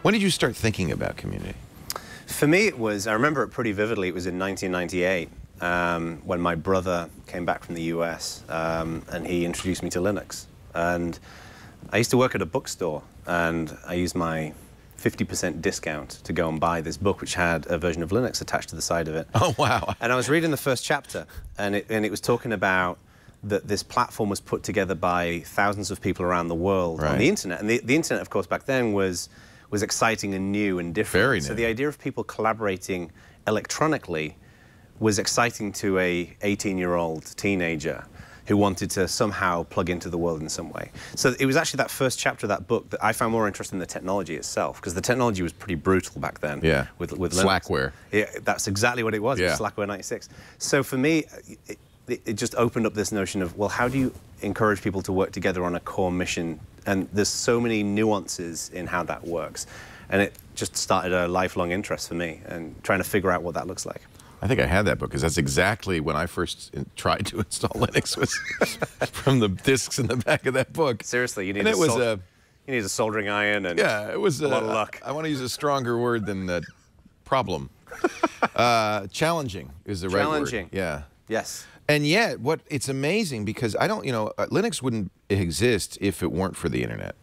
When did you start thinking about community? For me, it was, I remember it pretty vividly, it was in 1998 when my brother came back from the US and he introduced me to Linux. And I used to work at a bookstore and I used my 50% discount to go and buy this book which had a version of Linux attached to the side of it. Oh, wow. And I was reading the first chapter and it was talking about that this platform was put together by thousands of people around the world on the internet. And the internet, of course, back then was exciting and new and different. Very new. So the idea of people collaborating electronically was exciting to a 18-year-old teenager who wanted to somehow plug into the world in some way. So it was actually that first chapter of that book that I found more interesting in the technology itself, because the technology was pretty brutal back then. Yeah, with Slackware. Yeah, that's exactly what it was. Yeah. It was Slackware 96. So for me, it just opened up this notion of, well, how do you encourage people to work together on a core mission? And there's so many nuances in how that works. And it just started a lifelong interest for me and trying to figure out what that looks like. I think I had that book because that's exactly when I first tried to install Linux, was from the discs in the back of that book. Seriously, you need you need a soldering iron and yeah, it was a lot of luck. I want to use a stronger word than problem. Challenging is the right word. Challenging. Yeah. Yes. And yet, it's amazing because I don't, Linux wouldn't exist if it weren't for the internet.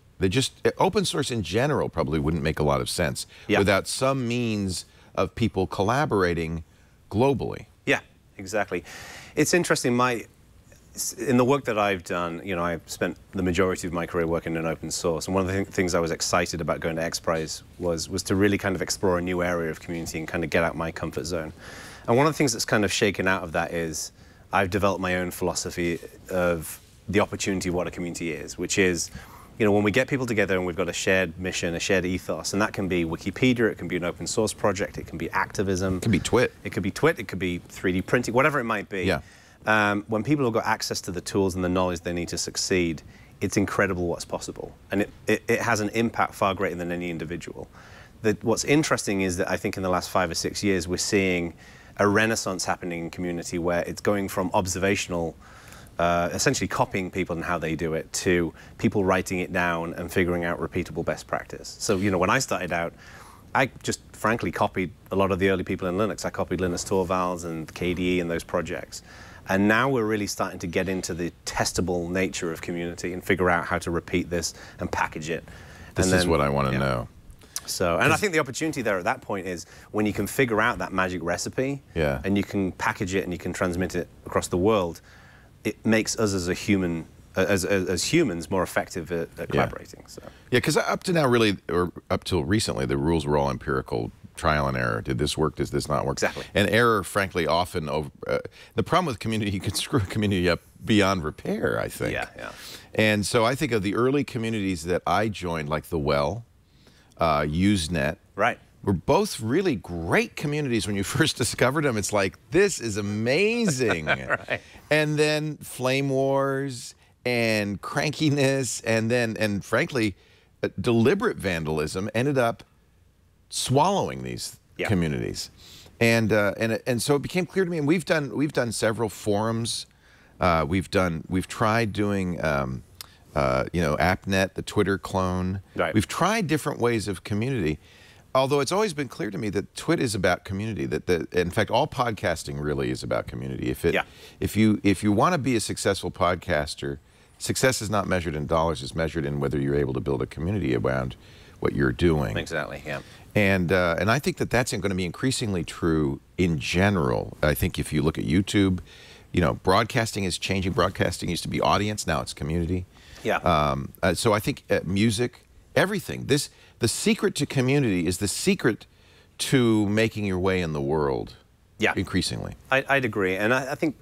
Open source in general probably wouldn't make a lot of sense without some means of people collaborating globally. Yeah, exactly. It's interesting. In the work that I've done, I've spent the majority of my career working in open source, and one of the things I was excited about going to XPRIZE was to really kind of explore a new area of community and kind of get out my comfort zone. And one of the things that's kind of shaken out of that is I've developed my own philosophy of the opportunity of what a community is, which is, when we get people together and we've got a shared mission, a shared ethos, and that can be Wikipedia, it can be an open source project, it can be activism. It can be TWiT. It could be TWiT, it could be 3D printing, whatever it might be. Yeah. When people have got access to the tools and the knowledge they need to succeed, it's incredible what's possible. And it has an impact far greater than any individual. What's interesting is that I think in the last 5 or 6 years, we're seeing a renaissance happening in community where it's going from observational, essentially copying people and how they do it, to people writing it down and figuring out repeatable best practice. So, when I started out, I just frankly copied a lot of the early people in Linux. I copied Linus Torvalds and KDE and those projects. And now we're really starting to get into the testable nature of community and figure out how to repeat this and package it. This is what I want to know. So, and I think the opportunity there at that point is when you can figure out that magic recipe and you can package it and you can transmit it across the world, it makes us as a human, as humans, more effective at collaborating. So. Yeah, because up to now, really, or up till recently, the rules were all empirical, trial and error. Did this work? Does this not work? Exactly. And error, frankly, often the problem with community, you can screw a community up beyond repair, I think. Yeah, yeah. And so I think of the early communities that I joined, like the Well, Usenet. Right. Were both really great communities when you first discovered them. It's like, this is amazing. Right. And then Flame Wars and crankiness and frankly, deliberate vandalism ended up swallowing these communities. And so it became clear to me, and we've done several forums. We've tried doing AppNet, the Twitter clone. Right. We've tried different ways of community. Although it's always been clear to me that TWiT is about community. In fact, all podcasting really is about community. If you want to be a successful podcaster, success is not measured in dollars; it's measured in whether you're able to build a community around what you're doing. Exactly. Yeah. And I think that's going to be increasingly true in general. I think if you look at YouTube, broadcasting is changing. Broadcasting used to be audience, now it's community. Yeah. So I think music, everything. The secret to community is the secret to making your way in the world. Yeah. Increasingly. I'd agree, and I think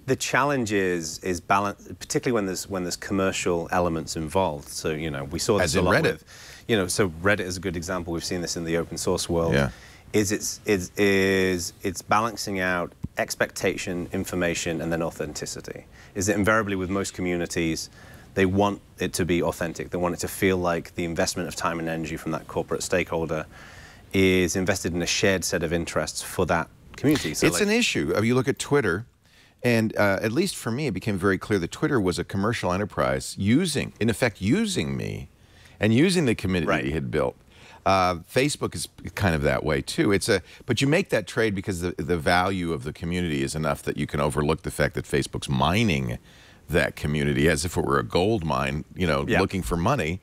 the challenge is balance, particularly when there's commercial elements involved. So we saw this a lot Reddit. with, so Reddit is a good example. We've seen this in the open source world. Yeah. It's balancing out expectation, information, and then authenticity. Is that invariably with most communities, they want it to be authentic. They want it to feel like the investment of time and energy from that corporate stakeholder is invested in a shared set of interests for that community. So it's an issue. You look at Twitter, and at least for me, it became very clear that Twitter was a commercial enterprise in effect, using me and using the community he had built. Facebook is kind of that way too. But you make that trade because the value of the community is enough that you can overlook the fact that Facebook's mining that community as if it were a gold mine, you know, looking for money.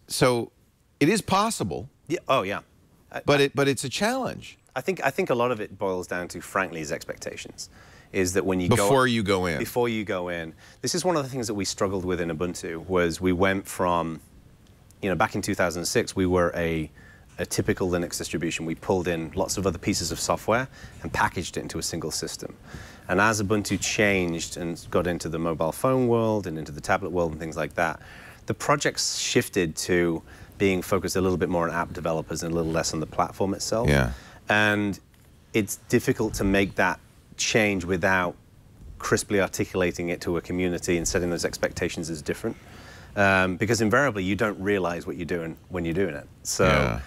So it is possible. Yeah. Oh, yeah. But it's a challenge. I think a lot of it boils down to, frankly, is expectations. Is that when you before you go in. Before you go in. This is one of the things that we struggled with in Ubuntu, was we went from, you know, back in 2006, we were a typical Linux distribution. We pulled in lots of other pieces of software and packaged it into a single system. And as Ubuntu changed and got into the mobile phone world and into the tablet world and things like that, the projects shifted to being focused a little bit more on app developers and a little less on the platform itself. Yeah. And it's difficult to make that change without crisply articulating it to a community and setting those expectations as different. Because invariably you don't realize what you're doing when you're doing it. So